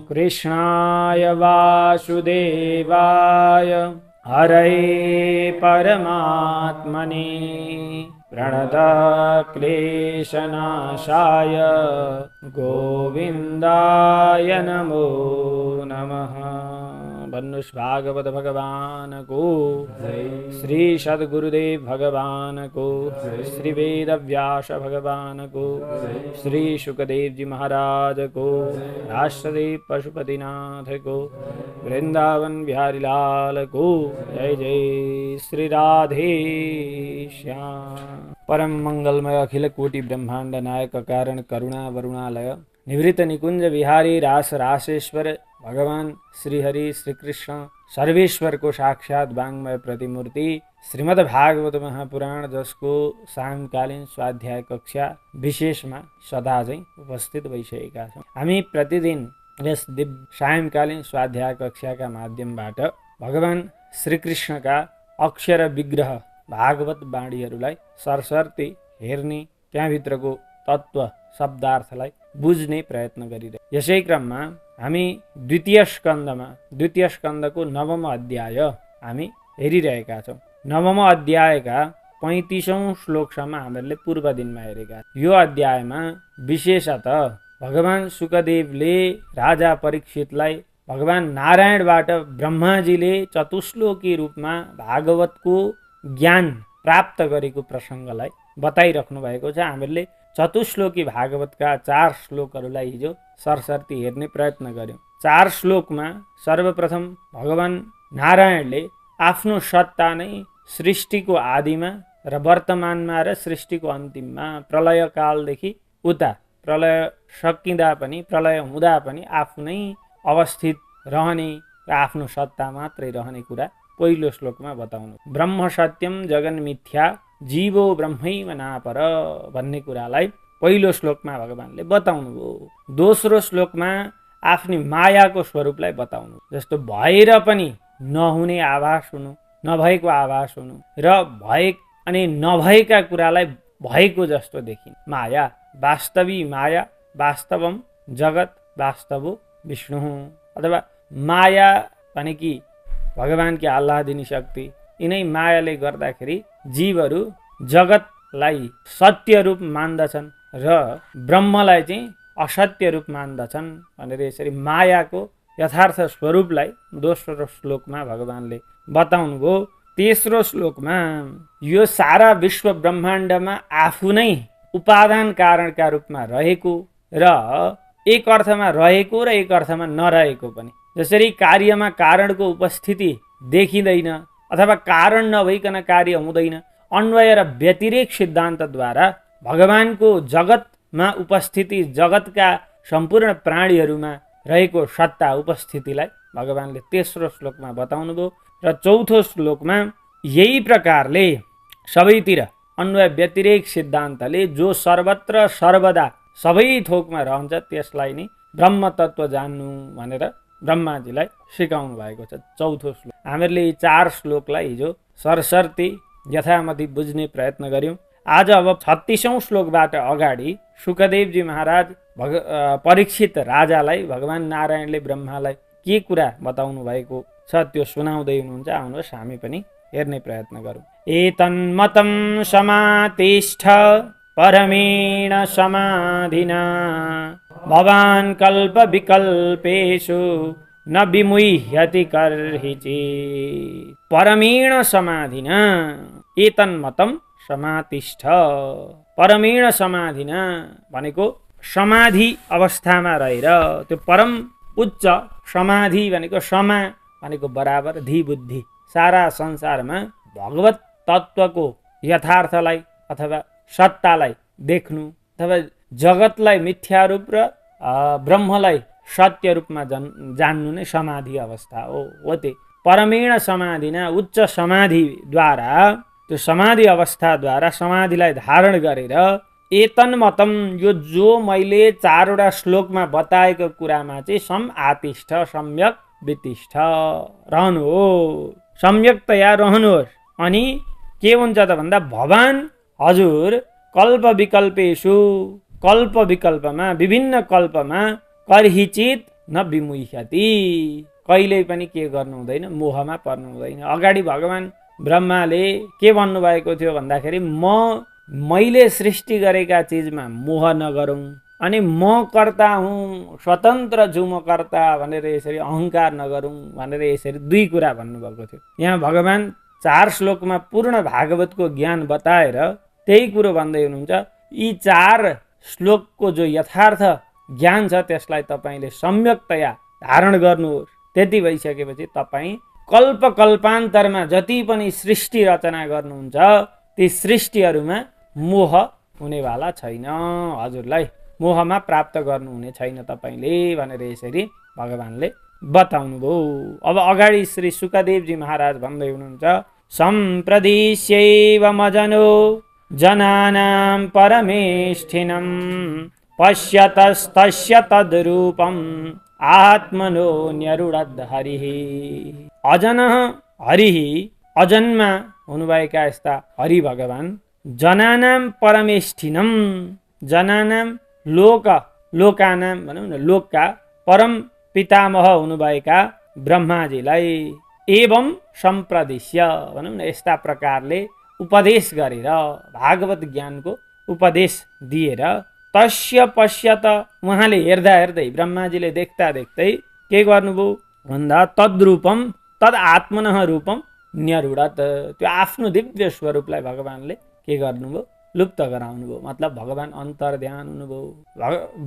कृष्णाय वासुदेवाय हरये परमात्मने प्रणतक्लेशनाशाय गोविन्दाय नमो नमः। बन्नुष भागवत भगवान को, श्री सद्गुरुदेव भगवान को, श्री वेद व्यास भगवान को, श्री सुखदेव जी महाराज को, राष्ट्रदेव पशुपतिनाथ को, वृंदावन बिहारी लाल को। जय जय श्री राधे श्याम। परम मंगलमय अखिल कोटि ब्रह्मांड नायक कारण करुणा वरुणालय निवृत्त निकुंज विहारी रास रासेश्वर भगवान श्री हरि श्री कृष्ण सर्वेश्वर को साक्षात वाङ्मय प्रतिमूर्ति श्रीमद् भागवत महापुराण जसको सायंकालीन स्वाध्याय कक्षा विशेषमा सदा चाहिँ उपस्थित भइसकेका छौँ। हामी प्रतिदिन यस सायंकालीन स्वाध्याय कक्षाका माध्यमबाट भगवान श्रीकृष्णका अक्षर विग्रह भागवत वाणीहरूलाई सरसर्ती हेर्ने, त्यहाँभित्रको तत्त्व शब्दार्थलाई बुझ्ने प्रयत्न गरिरहेका। यसै क्रममा हामी द्वितीय स्कन्दको नवम अध्याय हामी हेरिरहेका छौँ। नवम अध्यायका 35औं श्लोकसम्म हामीले पूर्व दिनमा हेरेका। यो अध्यायमा विशेषतः भगवान सुखदेवले राजा परीक्षितलाई भगवान नारायणबाट ब्रह्माजीले चतुश्लोकी रूपमा भागवतको ज्ञान प्राप्त गरेको प्रसङ्गलाई बताइराख्नु भएको छ। हामीले चतुश्लोकी भागवतका 4 श्लोकहरूलाई हिजो सरसर्ती हेर्ने प्रयत्न गर्यौँ। 4 श्लोकमा सर्वप्रथम भगवान नारायणले आफ्नो सत्ता नै सृष्टिको आदिमा र वर्तमानमा र सृष्टिको अन्तिममा प्रलयकालदेखि उता प्रलय सकिँदा पनि प्रलय हुँदा पनि आफ्नै अवस्थित रहने र आफ्नो सत्ता मात्रै रहने कुरा पहिलो श्लोकमा बताउनु। ब्रह्म सत्यम जगन मिथ्या जीवो ब्रह्मैव नापर भन्ने कुरालाई पहिलो श्लोकमा भगवानले बताउनु भयो। दोस्रो श्लोकमा आफ्नी मायाको स्वरूपलाई बताउनु। जस्तो भएर पनि नहुने आभास हुनु, नभएको आभास हुनु र भए अनि नभएका कुरालाई भएको जस्तो देखिनु। माया वास्तवी माया वास्तवम जगत वास्तवो विष्णु, अथवा माया भनेकी भगवानकी आह्लादिनी शक्ति। यिनै मायाले गर्दाखेरि जीवहरू जगतलाई सत्य रूप मान्दछन् र ब्रह्मलाई चाहिँ असत्य रूप मान्दछन् भनेर यसरी मायाको यथार्थ स्वरूपलाई दोस्रो श्लोकमा भगवानले बताउनु भयो। तेस्रो श्लोकमा यो सारा विश्व ब्रह्माण्डमा आफू नै उपादान कारणका रूपमा रहेको र एक अर्थमा रहेको र एक अर्थमा नरहेको पनि। जसरी कार्यमा कारणको उपस्थिति देखिँदैन अथवा कारण नभइकन कार्य हुँदैन, अन्वय र व्यतिरेक सिद्धान्तद्वारा भगवानको जगतमा उपस्थिति, जगतका सम्पूर्ण प्राणीहरूमा रहेको सत्ता उपस्थितिलाई भगवानले तेस्रो श्लोकमा बताउनु भयो। र चौथो श्लोकमा यही प्रकारले सबैतिर अन्वय व्यतिरेक सिद्धान्तले जो सर्वत्र सर्वदा सबै थोकमा रहन्छ त्यसलाई नै ब्रह्म तत्त्व जान्नु भनेर ब्रह्माजीलाई सिकाउनु भएको छ। चौथो श्लोक हामीले यी 4 श्लोकलाई हिजो सरसर्ती यथामति बुझ्ने प्रयत्न गर्यौँ। आज अब 36औं श्लोकबाट अगाडि सुखदेवजी महाराज परीक्षित राजालाई भगवान नारायणले ब्रह्मालाई के कुरा बताउनु भएको छ त्यो सुनाउँदै हुनुहुन्छ। आउनुहोस् हामी पनि हेर्ने प्रयत्न गरौँ। एतन्मतं समातिष्ठ परमेण समाधिना भवान् कल्प विकल्पेषु न विमुह्यति कर्हिचित्। परमेण समाधिना एतन्मतं समातिष्ठ। परमेण समाधिना भनेको समाधि अवस्थामा रहेर, त्यो परम उच्च समाधि भनेको समा भनेको बराबर धी बुद्धि। सारा संसारमा भगवत तत्त्वको यथार्थलाई अथवा सत्तालाई देख्नु अथवा जगतलाई मिथ्या रूप र ब्रह्मलाई सत्य रूपमा जान्नु नै समाधि अवस्था हो। त्यही परमेण समाधिना उच्च समाधिद्वारा, त्यो समाधि अवस्थाद्वारा समाधिलाई धारण गरेर एतन्मतम यो जो मैले 4वटा श्लोकमा बताएको कुरामा चाहिँ सम आतिष्ठ सम्यक वितिष्ठ रहनु हो, सम्यकतया रहनुहोस्। अनि के हुन्छ त भन्दा भवान हजुर कल्प विकल्पेषु कल्प विकल्पमा विभिन्न कल्पमा कर्हिचित न विमुह्यति कहिल्यै पनि के गर्नु हुँदैन मोहमा पर्नु हुँदैन। अगाडि भगवान ब्रह्माले के भन्नुभएको थियो भन्दाखेरि मैले सृष्टि गरेका चिजमा मोह नगरौँ अनि म कर्ता हुँ स्वतन्त्र छु म कर्ता भनेर यसरी अहङ्कार नगरौँ भनेर यसरी दुई कुरा भन्नुभएको थियो। यहाँ भगवान 4 श्लोकमा पूर्ण भागवतको ज्ञान बताएर त्यही कुरो भन्दै हुनुहुन्छ। यी 4 श्लोकको जो यथार्थ ज्ञान छ त्यसलाई तपाईँले सम्यकतया धारण गर्नुहोस्। त्यति भइसकेपछि तपाईँ कल्प कल्पान्तरमा जति पनि सृष्टि रचना गर्नुहुन्छ ती सृष्टिहरूमा मोह हुनेवाला छैन। हजुरलाई मोहमा प्राप्त गर्नुहुने छैन तपाईँले भनेर यसरी भगवानले बताउनु भयो। अब अगाडि श्री सुकदेवजी महाराज भन्दै हुनुहुन्छ सम्प्रदिश्यैव मजनो जनानां परमेष्ठिनं पश्यतस्तस्य तद्रूपम् आत्मनो न्यरुडद् हरिः। अजनः हरिः अजन्मा हुनुभएका यस्ता हरि भगवान जनानां परमेष्ठिनं जनानां लोकानां भनौँ न लोकका परम पितामह हुनुभएका ब्रह्माजीलाई एवं सम्प्रदिश्य भनौँ न यस्ता प्रकारले उपदेश गरेर भागवत ज्ञानको उपदेश दिएर तस्य पश्यत उहाँले हेर्दा हेर्दै ब्रह्माजीले देख्दा देख्दै के गर्नुभयो भन्दा तद्रूपम तद आत्मनः रूपम न्यरुडत त्यो आफ्नो दिव्य स्वरूपलाई भगवानले के गर्नुभयो लुप्त गराउनुभयो। मतलब भगवान अन्तर्ध्यान हुनुभयो।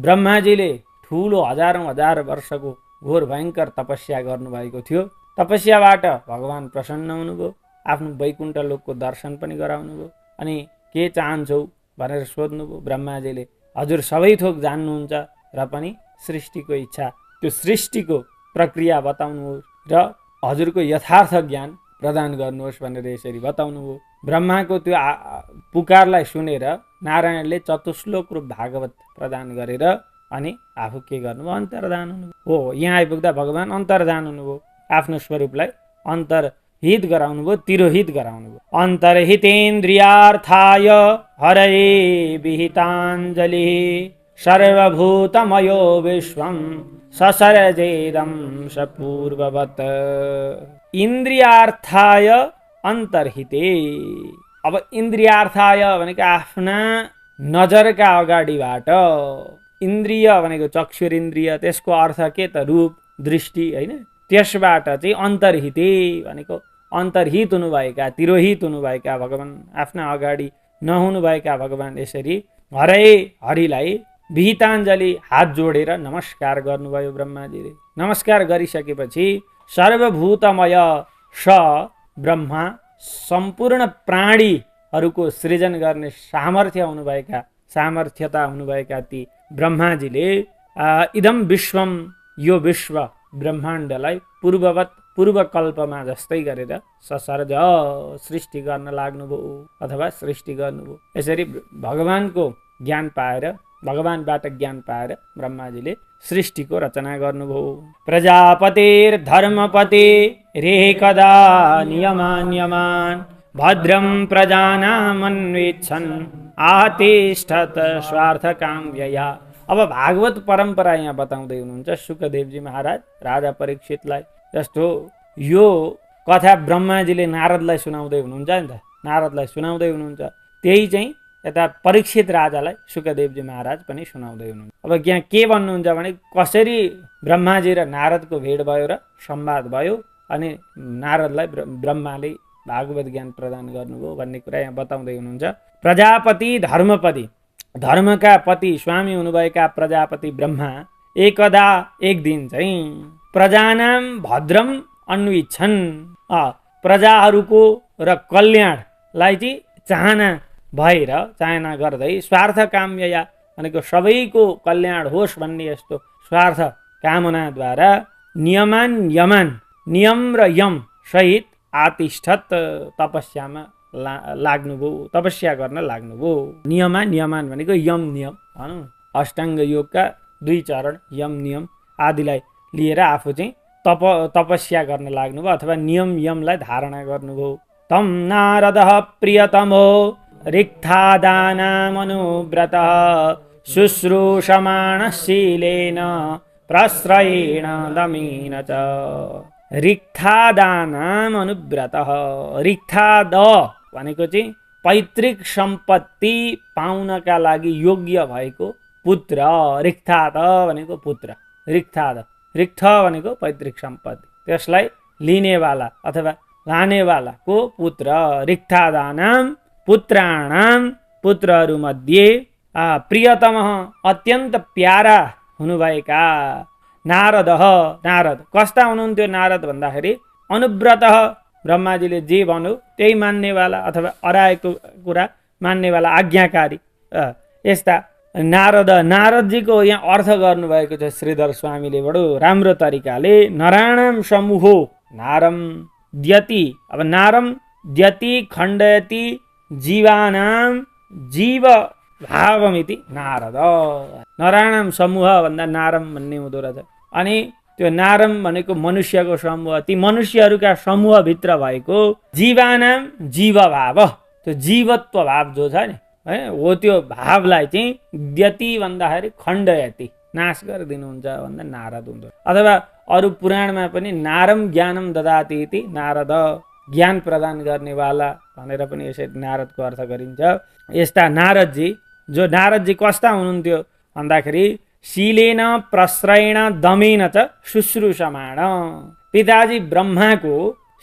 ब्रह्माजीले ठुलो हजारौँ हजार वर्षको घोर भयङ्कर तपस्या गर्नुभएको थियो। तपस्याबाट भगवान प्रसन्न हुनुभयो। आफ्नो वैकुण्ठ लोकको दर्शन पनि गराउनुभयो। अनि के चाहन्छौ भनेर सोध्नुभयो। ब्रह्माजीले हजुर सबै थोक जान्नुहुन्छ र पनि सृष्टिको इच्छा त्यो सृष्टिको प्रक्रिया बताउनुहोस् र हजुरको यथार्थ ज्ञान प्रदान गर्नुहोस् भनेर यसरी बताउनुभयो। ब्रह्माको त्यो पुकारलाई सुनेर नारायणले चतुश्लोक रूप भागवत प्रदान गरेर अनि आफू के गर्नुभयो अन्तर्धान हुनुभयो। हो यहाँ आइपुग्दा भगवान अन्तर्धान हुनुभयो। आफ्नो स्वरूपलाई अन्तर्हित गराउनुभयो तिरोहित गराउनुभयो। अन्तर्हितेन्द्रियार्थाय हरये विहिताञ्जलिः सर्वभूतमयो विश्वं ससर्जेदं सपूर्ववत्। इन्द्रियार्थाय अन्तर्हिते। अब इन्द्रियार्थाय भनेको आफ्ना नजरका अगाडिबाट इन्द्रिय भनेको चक्षुरिन्द्रिय त्यसको अर्थ के त रूप दृष्टि होइन। त्यसबाट चाहिँ अन्तर्हिते भनेको अन्तर्हित हुनुभएका तिरोहित हुनुभएका भगवान आफ्ना अगाडि नहुनुभएका भगवान यसरी हरिलाई विहिताञ्जली हात जोडेर नमस्कार गर्नुभयो। ब्रह्माजीले नमस्कार गरिसकेपछि सर्वभूतमय स ब्रह्मा सम्पूर्ण प्राणीहरूको सृजन गर्ने सामर्थ्यता हुनुभएका ती ब्रह्माजीले इदम विश्वम यो विश्व ब्रह्माण्डलाई पूर्वकल्पमा जस्तै गरेर ससर्ज सृष्टि गर्न लाग्नुभयो अथवा सृष्टि गर्नुभयो। यसरी भगवानको ज्ञान पाएर भगवानबाट ज्ञान पाएर ब्रह्माजीले सृष्टिको रचना गर्नुभयो। प्रजापतिर्धर्मपति रेकदा नियमान् भद्रं प्रजानामन्वेच्छन् आतिष्ठत स्वार्थकाम्यया। अब भागवत परम्परा यहाँ बताउँदै हुनुहुन्छ सुकदेवजी महाराज राजा परीक्षितलाई। जस्तो यो कथा ब्रह्माजीले नारदलाई सुनाउँदै हुनुहुन्छ नि त, नारदलाई सुनाउँदै हुनुहुन्छ। त्यही चाहिँ यता परीक्षित राजालाई सुकदेवजी महाराज पनि सुनाउँदै हुनुहुन्छ। अब यहाँ के भन्नुहुन्छ भने कसरी ब्रह्माजी र नारदको भेट भयो र संवाद भयो अनि नारदलाई ब्रह्माले भागवत ज्ञान प्रदान गर्नुभयो भन्ने कुरा यहाँ बताउँदै हुनुहुन्छ। प्रजापति धर्मपति धर्मका पति स्वामी हुनुभएका प्रजापति ब्रह्मा एकदा एक दिन चाहिँ प्रजानाम भद्रम अन्विच्छन् प्रजाहरूको र कल्याणलाई चाहिँ चाहना गर्दै स्वार्थ काम्यया भनेको सबैको कल्याण होस् भन्ने यस्तो स्वार्थ कामनाद्वारा नियम र यम सहित आतिष्ठत तपस्यामा लाग्नुभयो तपस्या गर्न लाग्नुभयो। नियमान भनेको यम नियम भनौँ अष्टाङ्ग योगका 2 चरण यम नियम आदिलाई लिएर आफू चाहिँ तपस्या गर्न लाग्नुभयो अथवा नियम यमलाई धारणा गर्नुभयो। तम नारदः प्रियतमो रिक्थादानामनुव्रतः शुश्रूषमाणशीलेन प्रश्रयेण दमेन च। रिक्थादानामनुव्रतः, रिक्थाद भनेको चाहिँ पैतृक सम्पत्ति पाउनका लागि योग्य भएको पुत्र। रिक्थाद भनेको पुत्र, रिक्थाद, रिक्थ भनेको पैतृक सम्पत्ति, त्यसलाई लिनेवाला अथवा लानेवालाको पुत्र। रिक्थादानां पुत्राणां, पुत्रहरूमध्ये प्रियतमः अत्यन्त प्यारा हुनुभएका नारदः, नारद कस्ता हुनुहुन्थ्यो नारद भन्दाखेरि अनुव्रतः, ब्रह्माजीले जे भन्यो त्यही मान्नेवाला अथवा अराएको कुरा मान्नेवाला, आज्ञाकारी यस्ता नारद। नारदजीको यहाँ अर्थ गर्नुभएको छ श्रीधर स्वामीले बडो राम्रो तरिकाले। नराणां समूहो नारम द्यति, अब नारम द्यति खण्डयति जीवानां जीव भावमिति नारद। नराणां समूह भन्दा नारम भन्ने हुँदो रहेछ। अनि त्यो नारम भनेको मनुष्यको समूह, ती मनुष्यहरूका समूहभित्र भएको जीवानां जीव भाव, त्यो जीवत्व भाव जो छ नि है, हो त्यो भावलाई चाहिँ द्यति भन्दाखेरि खण्डयति, नाश गरिदिनुहुन्छ भन्दा नारद हुँदो। अथवा अरू पुराणमा पनि नारम ज्ञानम ददाति इति नारद, ज्ञान प्रदान गर्नेवाला भनेर पनि यसरी नारदको अर्थ गरिन्छ। यस्ता नारदजी, जो नारदजी कस्ता हुनुहुन्थ्यो भन्दाखेरि शीलेन प्रश्रयेण दमेन च शुश्रूषमाण, पिताजी ब्रह्माको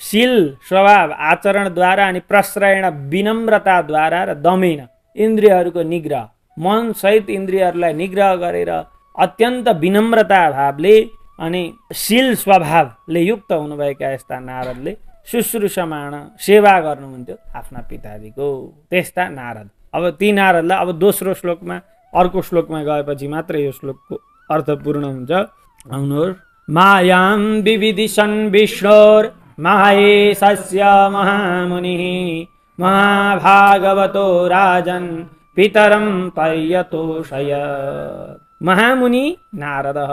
शील स्वभाव आचरणद्वारा अनि प्रश्रयेण विनम्रताद्वारा र दमेन इन्द्रियहरूको निग्रह, मन सहित इन्द्रियहरूलाई निग्रह गरेर अत्यन्त विनम्रता भावले अनि शील स्वभावले युक्त हुनुभएका यस्ता नारदले शुश्रूषमाण सेवा गर्नुहुन्थ्यो आफ्ना पिताजीको, त्यस्ता नारद। अब ती नारदलाई अब दोस्रो श्लोकमा, अर्को श्लोकमा गएपछि मात्र यो श्लोकको अर्थ पूर्ण हुन्छ। आउनुहोस्। मायां विविदिशन् विष्णोर् माहेशस्य महामुनिः महाभागवतो राजन् पितरं पर्यतोषयत्। महामुनि नारदः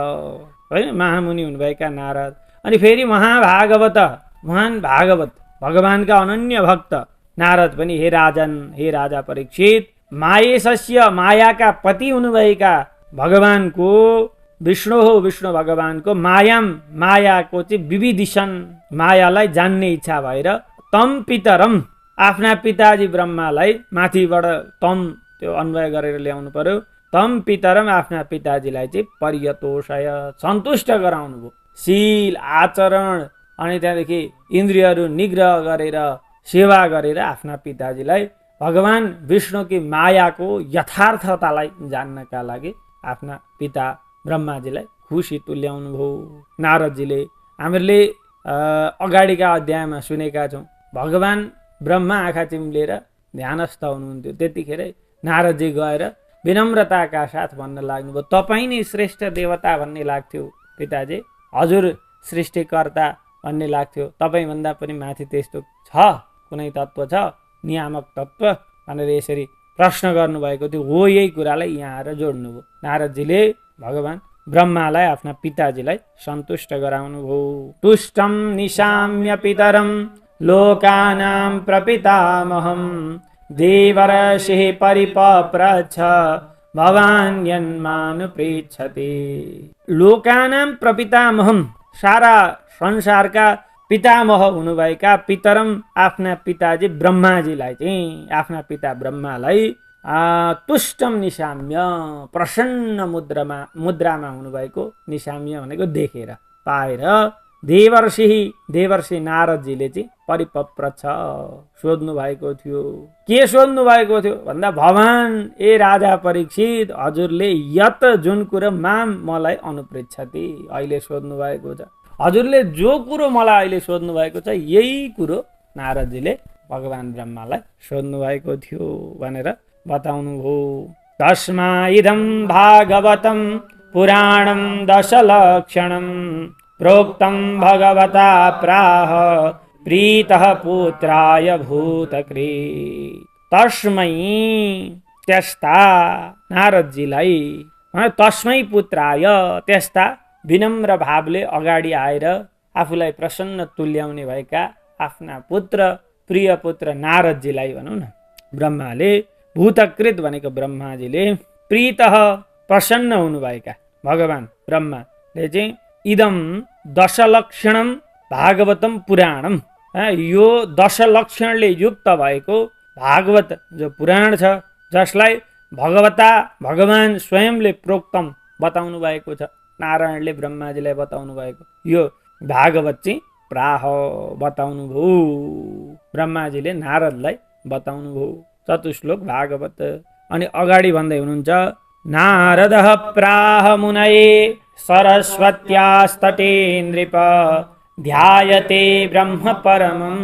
है, महामुनि हुनुभएका नारद। अनि फेरि महाभागवत, महान भागवत भगवानका अनन्य भक्त नारद पनि हे राजन, हे राजा परीक्षित, माहेशस्य मायाका पति हुनुभएका भगवानको, विष्णु हो विष्णु भगवानको, मायाम मायाको चाहिँ विविदिशन मायालाई जान्ने इच्छा भएर, तम पितरम आफ्ना पिताजी ब्रह्मालाई, माथिबाट तम त्यो अन्वय गरेर ल्याउनु पर्यो, तम पितरम आफ्ना पिताजीलाई चाहिँ पर्यतोषय सन्तुष्ट गराउनु भयो। शील आचरण अनि त्यहाँदेखि इन्द्रियहरू निग्रह गरेर सेवा गरेर आफ्ना पिताजीलाई भगवान विष्णुकी मायाको यथार्थतालाई जान्नका लागि आफ्ना पिता ब्रह्माजीलाई खुसी तुल्याउनु भयो नारदजीले। हामीले अगाडिका अध्यायमा सुनेका छौँ, भगवान ब्रह्मा आँखा चिम्लेर ध्यानस्थ हुनुहुन्थ्यो, त्यतिखेरै नारदजी गएर विनम्रताका साथ भन्न लाग्नुभयो, तपाईँ नै श्रेष्ठ देवता भन्ने लाग्थ्यो पिताजी, हजुर सृष्टिकर्ता भन्ने लाग्थ्यो, तपाईँभन्दा पनि माथि त्यस्तो छ कुनै तत्त्व छ, नियामक तत्त्व भनेर यसरी प्रश्न गर्नुभएको थियो। हो यही कुरालाई यहाँ आएर जोड्नुभयो। नारदजीले भगवान ब्रह्मालाई आफ्ना पिताजीलाई सन्तुष्ट गराउनु भयो। तुष्टम निशाम्य पितरम लोकानां प्रपितामहं देवर्षिः परिपप्रच्छ भवान् यन्मानुपृच्छति। लोकानां प्रपितामहं, सारा संसारका पितामह हुनुभएका पितरम आफ्ना पिताजी ब्रह्माजीलाई चाहिँ, आफ्ना पिता ब्रह्मालाई तुष्टम निशाम्य प्रसन्न मुद्रामा हुनुभएको, निशाम्य भनेको देखेर पाएर, देवर्षि नारदजीले चाहिँ परिपप्रच्छ सोध्नु भएको थियो। के सोध्नु भएको थियो भन्दा, भवान ए राजा परीक्षित, हजुरले यत जुन कुरो माम मलाई अनुपृच्छति, अहिले सोध्नु भएको छ, हजुरले जो कुरो मलाई अहिले सोध्नु भएको छ यही कुरो नारदजीले भगवान ब्रह्मालाई सोध्नु भएको थियो भनेर बताउनु भयो। तस्मा इदं भागवतं पुराणं दशलक्षणं प्रोक्तं भगवता प्राह प्रीतः पुत्राय भूतकृत्। तस्मै त्यस्ता नारदजीलाई, तस्मै पुत्राय त्यस्ता विनम्र भावले अगाडि आएर आफूलाई प्रसन्न तुल्याउने भएका आफ्ना पुत्र, प्रिय पुत्र नारदजीलाई भनौँ न, ब्रह्माले भूतकृत भनेको ब्रह्माजीले प्रीत प्रसन्न हुनुभएका भगवान ब्रह्माले चाहिँ इदम दशलक्षणम भागवतम पुराणम, यो दशलक्षणले युक्त भएको भागवत जो पुराण छ, जसलाई भगवान स्वयंले प्रोक्तम बताउनु भएको छ, नारायणले ब्रह्माजीलाई बताउनु भएको यो भागवत चाहिँ प्राह बताउनु भयो, ब्रह्माजीले नारदलाई बताउनु भयो चतुश्लोक भागवत। अनि अगाडि भन्दै हुनुहुन्छ नारदः प्राह मुनये सरस्वत्यास्तटे नृप ध्यायते ब्रह्म परमं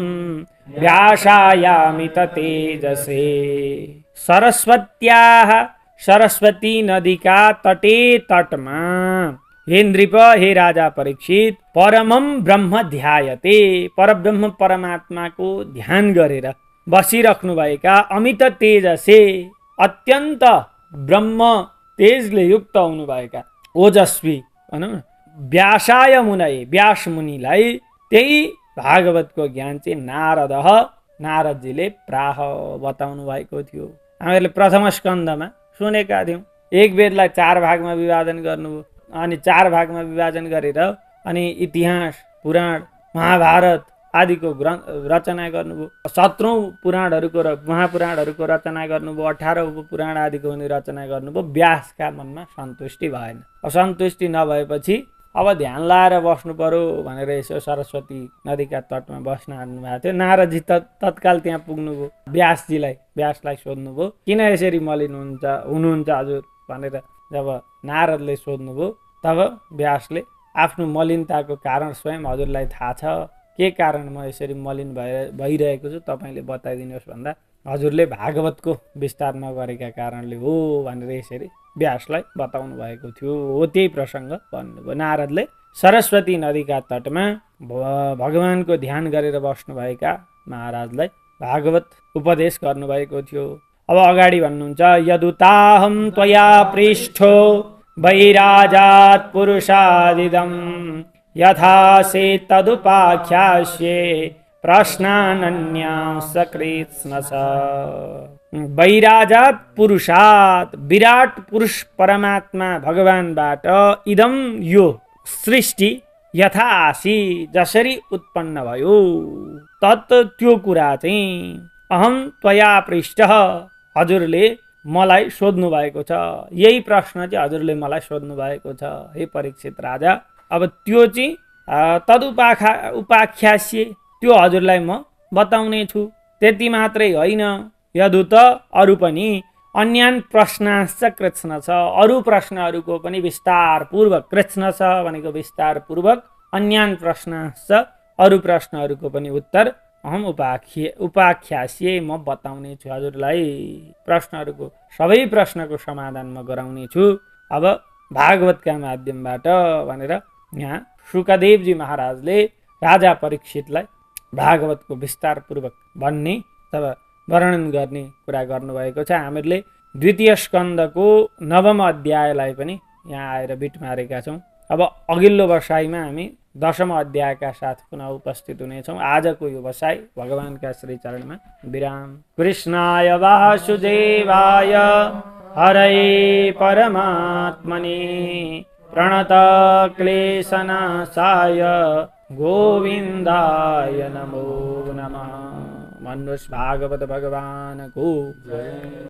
व्यासायामित तेजसे। सरस्वत्याः, सरस्वती नदीका तटे तटमा हे नृप, हे राजा परीक्षित, परमं ब्रह्म ध्यायते, परब्रह्म परमात्माको ध्यान गरेर बसिराख्नुभएका अमित तेजसे, अत्यन्त ब्रह्म तेजले युक्त हुनुभएका ओजस्वी भनौँ न व्यासाय मुनये, व्यास मुनिलाई त्यही भागवतको ज्ञान चाहिँ नारदजीले प्राह बताउनु भएको थियो। हामीहरूले प्रथम स्कन्धमा सुनेका थियौँ, एक वेदलाई 4 भागमा विभाजन गर्नुभयो, अनि 4 भागमा विभाजन गरेर अनि इतिहास, पुराण, महाभारत आदिको रचना गर्नुभयो, 17औं पुराणहरूको र महापुराणहरूको रचना गर्नुभयो, 18औं उपपुराण आदिको पनि रचना गर्नुभयो। व्यासका मनमा सन्तुष्टि भएन। असन्तुष्टि नभएपछि अब ध्यान लाएर बस्नु पर्यो भनेर यसो सरस्वती नदीका तटमा बस्न आउनु भएको थियो। नारदजी तत्काल त्यहाँ पुग्नुभयो, व्यासलाई सोध्नुभयो किन यसरी मलिन हुनुहुन्छ हजुर भनेर। जब नारदले सोध्नुभयो तब व्यासले आफ्नो मलिनताको कारण स्वयं हजुरलाई थाहा छ, के कारण म यसरी मलिन भइरहेको छु तपाईँले बताइदिनुहोस् भन्दा हजुरले भागवतको विस्तार नगरेका कारणले हो भनेर यसरी व्यासलाई बताउनु भएको थियो। हो त्यही प्रसङ्ग भन्नुभयो। नारदले सरस्वती नदीका तटमा भगवानको ध्यान गरेर बस्नुभएका महाराजलाई भागवत उपदेश गर्नुभएको थियो। अब अगाडि भन्नुहुन्छ यदुताहं त्वया पृष्ठो वैराजात् पुरुषादिदं यथा से तदुपाख्यास्ये प्रश्नानन्यास कृत्स्नस। वैराजात् पुरुषात्, विराट पुरुष परमात्मा भगवानबाट इदम यो सृष्टि यथा आसी जसरी उत्पन्न भयो तत् त्यो कुरा चाहिँ अहम त्वया पृष्ठ हजुरले मलाई सोध्नु भएको छ, यही प्रश्न चाहिँ हजुरले मलाई सोध्नु भएको छ हे परीक्षित राजा। अब त्यो चाहिँ उपाख्यास्ये, त्यो हजुरलाई म बताउने छु। त्यति मात्रै होइन, यदुत अरू पनि अन्यान प्रश्नाश्च कृत्स्न छ, अरू प्रश्नहरूको पनि विस्तारपूर्वक, कृत्स्न छ भनेको विस्तारपूर्वक, अन्यान प्रश्नाश्च अरू प्रश्नहरूको पनि उत्तर अहम उपाख्यास्ये म बताउने छु हजुरलाई। प्रश्नहरूको सबै प्रश्नको समाधान म गराउने छु अब भागवतका माध्यमबाट भनेर यहाँ शुकदेवजी महाराजले राजा परीक्षितलाई भागवतको विस्तारपूर्वक भन्ने तब वर्णन गर्ने कुरा गर्नुभएको छ। हामीहरूले द्वितीय स्कन्धको 9औं अध्यायलाई पनि यहाँ आएर बिट मारेका छौँ। अब अघिल्लो बसाइमा हामी 10औं अध्यायका साथ पुनः उपस्थित हुनेछौँ। आजको यो बसाइ भगवानका श्री चरणमा विराम। कृष्णाय वासुदेवाय हरये परमात्मने प्रणत क्लेशनाशाय गोविन्दाय नमो नमः। मन्नुष भागवत भगवानको जय।